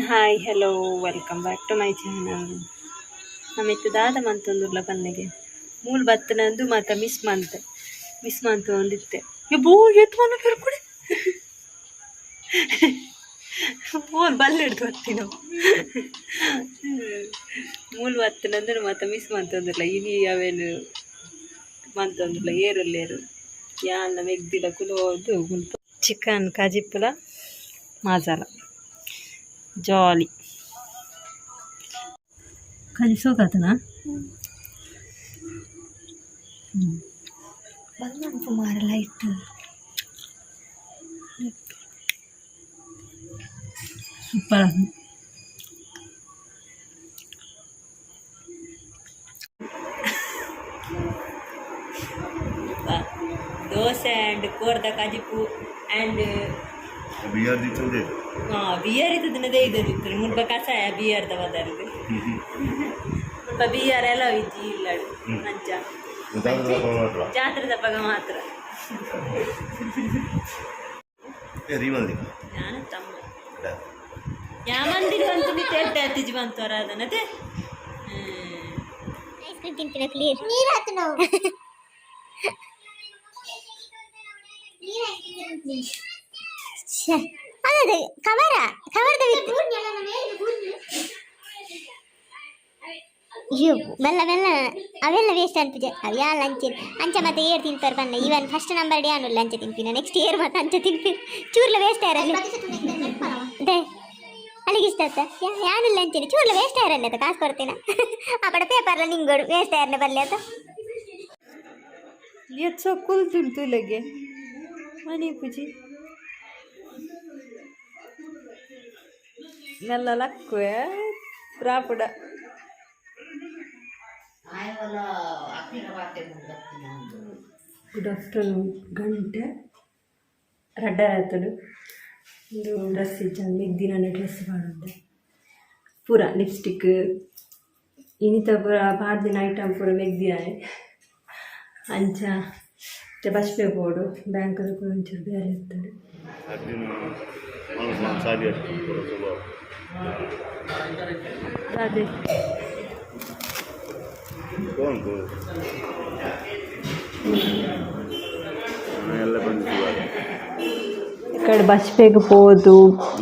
Hi hello welcome back to my channel. ನಮಿತ್ತು ದಾದ ಮಂತೊಂದುರ್ಲ ಪನ್ನೆಗೆ ಮೂಲು ಬತ್ತನಂದು ಮತ್ತು ಮಿಸ್ ಮಂತ್ ಒಂದಿತ್ತೆ ಬೋ ಎತ್ತು ಮನ ಕೆರ್ಕೊಡಿ ಮೂಲು ಬಲ್ಲಿಡ್ದು ಬರ್ತಿ ನಾವು ಮೂಲು ಬತ್ತನಂದ್ರೆ ಮತ್ತು ಮಿಸ್ ಮಂತೊಂದಿರ್ಲ ಇನಿ ಅವೇನು ಮಂತೊಂದಿರ್ಲ ಏರುಲ್ಲೇರು ಯಾನ ಮೆಗ್ದಿಲ ಕುಲೋದು ಗುಂಪು ಚಿಕನ್ ಕಾಜಿಪ್ಪುಲ ಮಸಾಲ ಜಾಲಿ ಕಲಿಸೋಕತನಾ ಬಂದಂತು ಮಾರ ಲೈಟ್ ಸೂಪರ್. ದೋಸೆ ಆ್ಯಂಡ್ ಕೋರ್ದ ಕಾಜಿಪ್ಪು ಆ್ಯಂಡ್ ಬಿಯರ್ ದಿತ್ತಂದೆ ಬಿಯರ್ ಇದ್ದದೇ ಇದ್ದಿತ್ತು ಮುಲ್ಪ ಕಷಾಯ ಬಿಯರ್ದ ಬದಲಿಗೆ ಮುಲ್ಪ ಬಿಯರ್ ಎಲ್ಲ ಇಜ್ಜಿ ಇಲ್ಲಡು ಮಂಚ ಜಾತ್ರೆ ದಪ್ಪಗ ಮಾತ್ರ ನಾನು ತಮ್ಮ ಯಾಮಂದಿರ ಬಂತು ನೀ ತೇಟೆ ಹತ್ತಿಜಿ ಬಂತವರ ಅದನ್ನತೆ ಐಸ್ ಕ್ರೀಮ್ ತಿಂತಿನ ಕ್ಲಿಯರ್ ನೀರು ಹತ್ತು ನಾವು ಅದೇ ಕವರ್ದ ಅಯ್ಯೋ ಮೆಲ್ಲ ಮೆಲ್ಲ ಅವೆಲ್ಲ ವೇಸ್ಟ್ ಅನ್ಪಿಜೆ ಅವು ಯಾರು ಅಂಚೆ ಮತ್ತೆ ಏರ್ ತಿಂತಾರೆ ಬನ್ನ ಇವನ್ ಫಸ್ಟ್ ನಂಬರ್ ಡೇ ಅನ್ನಲ್ಲ ಅಂಚೆ ತಿಂಪಿನ ನೆಕ್ಸ್ಟ್ ಇಯರ್ ಮತ್ತೆ ಅಂಚೆ ತಿಂಪಿ ಚೂರ್ಲ ವೇಸ್ಟ್ ಆಯ್ರಲ್ಲಿ ಅದೇ ಅಲ್ಲಿಗೆ ಇಷ್ಟ ಆಯ್ತಾ ಯಾನಿಲ್ಲ ಅಂಚೇನಿ ಚೂರ್ಲ ವೇಸ್ಟ್ ಆಯ್ರಲ್ಲ ಅಂತ ಕಾಸು ಕೊಡ್ತೀನ ಆ ಪಡ ಪೇಪರ್ಲ ನಿಂಗೋಡು ವೇಸ್ಟ್ ಆಯ್ರನ್ನ ಬರಲಿ ಅಂತ ಎಚ್ಚೋ ಕುಲ್ತುಂಟು ಇಲ್ಲಗೆ ಮನೆ ಪೂಜಿ ನೆಲ್ಲ ಲಕ್ಕುವೆ ರಾಪುಡ ಗುಡ್ ಆಫ್ಟರ್ನೂನ್ ಗಂಟೆ ರಡ್ಡರಾತಡು ಒಂದು ಡ್ರೆಸ್ ಇಜ್ಜ ಮೆಗ್ದಿನ ಡ್ರೆಸ್ ಮಾಡುತ್ತೆ ಪೂರ ಲಿಪ್ಸ್ಟಿಕ್ ಇನ್ನಿತ ಪೂರ ಪಾಡ್ದಿನ ಐಟಮ್ ಪೂರ ಮೆಗ್ದಿನಾನೆ ಅಂಚ ಬಸ್ಪೆ ಬೋರ್ಡು ಬ್ಯಾಂಕದ ಕೂಡ ಒಂಚೂರು ಬೇರೆ ಇರ್ತದೆ ಅದೇ ఇక్కడ బస్పేకి పోదు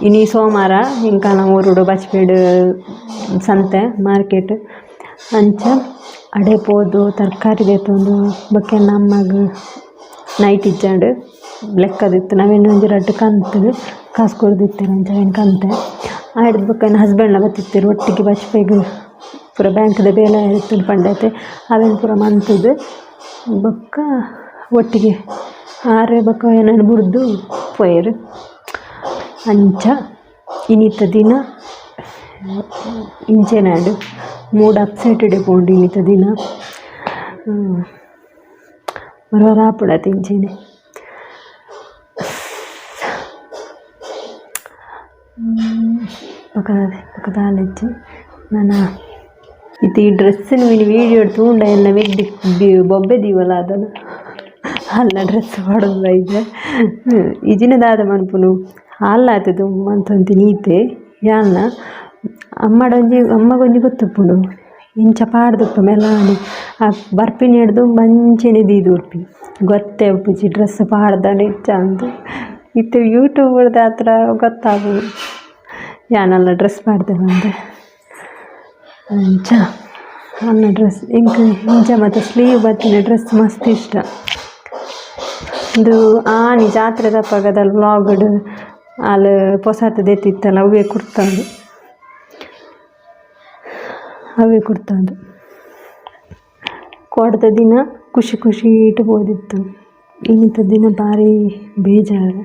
ఇని సోమార ఇంకా ಊರುಡು ಬಸ್ಪೇಡು ಸಂತೆ ಮಾರ್ಕೆಟ್ ಅಂಚ ಅಡೆ ಪೋದು ತರಕಾರಿ ದೇತೊಂದು ಬಕ್ಕೆ ನಮ್ಮಗ ನೈಟ್ ಇಜ್ಜಾಂಡು ಲೆಕ್ಕದಿತ್ತು ನಾವೇನು ಒಂಜಿ ರಡ್ಡು ಕಂತು ಕಾಸು ಕೊಡ್ದಿತ್ತೇನೆ ಅಂಚ ಅವೇನು ಕಂತೆ ಆಯ್ದು ಬಕ್ಕ ಹಸ್ಬೆಂಡ್ನ ಬತ್ತಿತ್ತೇರು ಒಟ್ಟಿಗೆ ಬಸ್ಪೇಗೆ ಪೂರ ಬ್ಯಾಂಕ್ದ ಬೇಲೆ ಇತ್ತು ಪಂಡೈತೆ ಅವೇನು ಪೂರ ಮಂತದ್ದು ಬೊಕ್ಕ ಒಟ್ಟಿಗೆ ಆರೆ ಬೊಕ್ಕ ಏನೇನು ಬುಡ್ದು ಪೋಯರು ಅಂಚ ಇನ್ನಿತ ದಿನ ಇಂಚೆನಾಡು ಮೂಡ್ ಅಪ್ಸೆಟೆಡ್ ಪೋಂಡು ಇನ್ನಿತ ದಿನ ರಾಪುಡ ತಿಂಚೇನೆ ಪಕ್ಕದಾಲೆಜ್ಜಿ ನಾನು ಇದು ಈ ಡ್ರೆಸ್ಸಿನ ಮೀನು ವೀಡಿಯೋ ತಗೊಂಡ ಎಲ್ಲ ಮೆಗ್ದಿ ಬೊಬ್ಬೆ ದೀವಲ್ಲ ಅದನ್ನು ಅಲ್ಲ ಡ್ರೆಸ್ ಮಾಡೋದು ಇದೆ ಇಜಿನದಾದ ಮನ್ಪುನು ಅಲ್ಲ ಆತದು ಮಂತಂತ ನೀತೆ ಯಾನ ಅಮ್ಮಗೊಂಜಿ ಗೊತ್ತುಪ್ಪುಂಡು ಇಂಚ ಪಾಡ್ದಪ್ಪ ಮೆಲಾನಿ ಆ ಬರ್ಪಿನಿ ಹಿಡ್ದು ಮಂಚಿನ ದೀದು ಉರ್ಪಿ ಗೊತ್ತೇ ಉಪ್ಪುಜಿ ಡ್ರೆಸ್ ಪಾಡ್ದ ನಿಜ ಅಂದು ಇತ್ತು ಯೂಟ್ಯೂಬ್ದ ಹತ್ರ ಗೊತ್ತಾಗೋದು ಯಾನಲ್ಲ ಡ್ರೆಸ್ ಪಾಡ್ದೆ ಬಂದೆ ಅಂಚ ಅನ್ನ ಡ್ರೆಸ್ ಇಂಚ ಮತ್ತು ಸ್ಲೀವ್ ಬತ್ತಿನ ಡ್ರೆಸ್ ಮಸ್ತ್ ಇಷ್ಟ ಇದು ಆನಿ ಜಾತ್ರೆ ದಪ್ಪಗದಲ್ಲಿ ವ್ಲಾಗ್ಡು ಅಲ್ಲಿ ಪೊಸತ್ ದೆತ್ತಿತ್ತಲ್ಲ ಅವೇ ಕುಡ್ತಂದು ಕೊಡ್ದ ದಿನ ಖುಷಿ ಇಟ್ಬೋದಿತ್ತು ಇನ್ನಿತ ದಿನ ಭಾರಿ ಬೇಜಾರು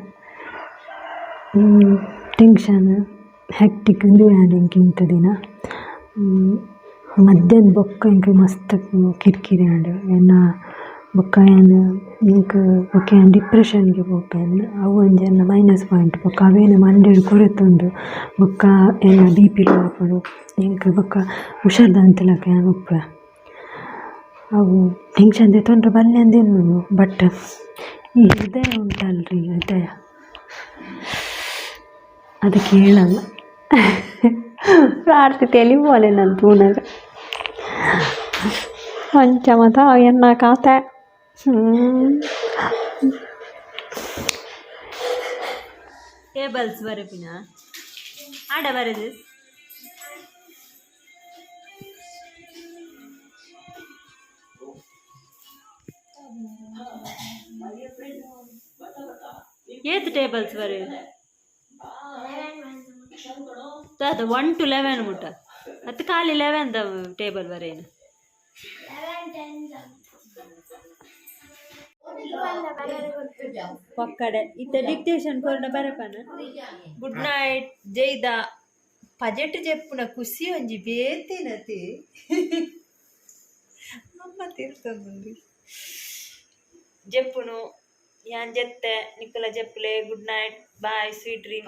ಟೆನ್ಷನ್ ಹ್ಯಾಕ್ಟಿಕ್ ಇಂಥ ದಿನ ಮಧ್ಯಾಹ್ನ ಬೊಕ್ಕ ಇಂಕ ಮಸ್ತ್ ಕಿರಿಕಿರಿ ಆಂಡು ಎನ್ನ ಬೊಕ್ಕ ಏನು ಇಂಕ ಬೊಕ್ಕ ಏನು ಡಿಪ್ರೆಷನ್ಗೆ ಹೋಗ್ಬೇನು ಅವು ಒಂಜನ್ನ ಮೈನಸ್ ಪಾಯಿಂಟ್ ಬೊಕ್ಕ ಅವೇನು ಮಂಡ್ಯಡು ಕೊರೆತೊಂದು ಬೊಕ್ಕ ಎನ್ನ ಬಿ ಪಿ ಲೋ ಆಪಡು ಇಂಕ ಬೊಕ್ಕ ಹುಷಾರ್ದಂತಲಕ ಏನು ಉಪ್ಪ ಅವು ಟೆನ್ಷನ್ ತೊಂದರೆ ಬಲ್ಲೆ ಅಂದೇನು ಬಟ್ ಈ ಹೃದಯ ಉಂಟಲ್ರಿ ಹೃದಯ ಅದಕ್ಕೆ ಹೇಳಲ್ಲ ಪ್ರಾರ್ಥಿ తెలిపోలే ನನ್ನ ತೂನಗ ಪಂಚಮತ ಎನ್ನ ಕಾತೆ ಟೇಬಲ್ಸ್ ಬರಪಿನ ಆಡ ಬರೆದು ಏತ್ ಟೇಬಲ್ಸ್ ಬರೆ ಅದು 1 to 11 ಮುಟ್ಟ ಅದು ಖಾಲಿ 11 ಟೇಬಲ್ ಬರೇನು ಪಕ್ಕಡೆ ಇತ್ತ ಡಿಕ್ಟೇಷನ್ ಕೊರಡ ಬರಪನ ಗುಡ್ ನೈಟ್ ಜೈದ ಪಜೆಟ್ చెప్పున ಖುಷಿ ಒಂಜಿ ಬೇತಿನತಿ ಅಮ್ಮ ತಿರ್ತಂದು చెప్పును ಯಾನ್ ಜೆತ್ತೆ ನಿಕ್ಕಲ ಜೆಪ್ಪಲೆ good night bye sweet dream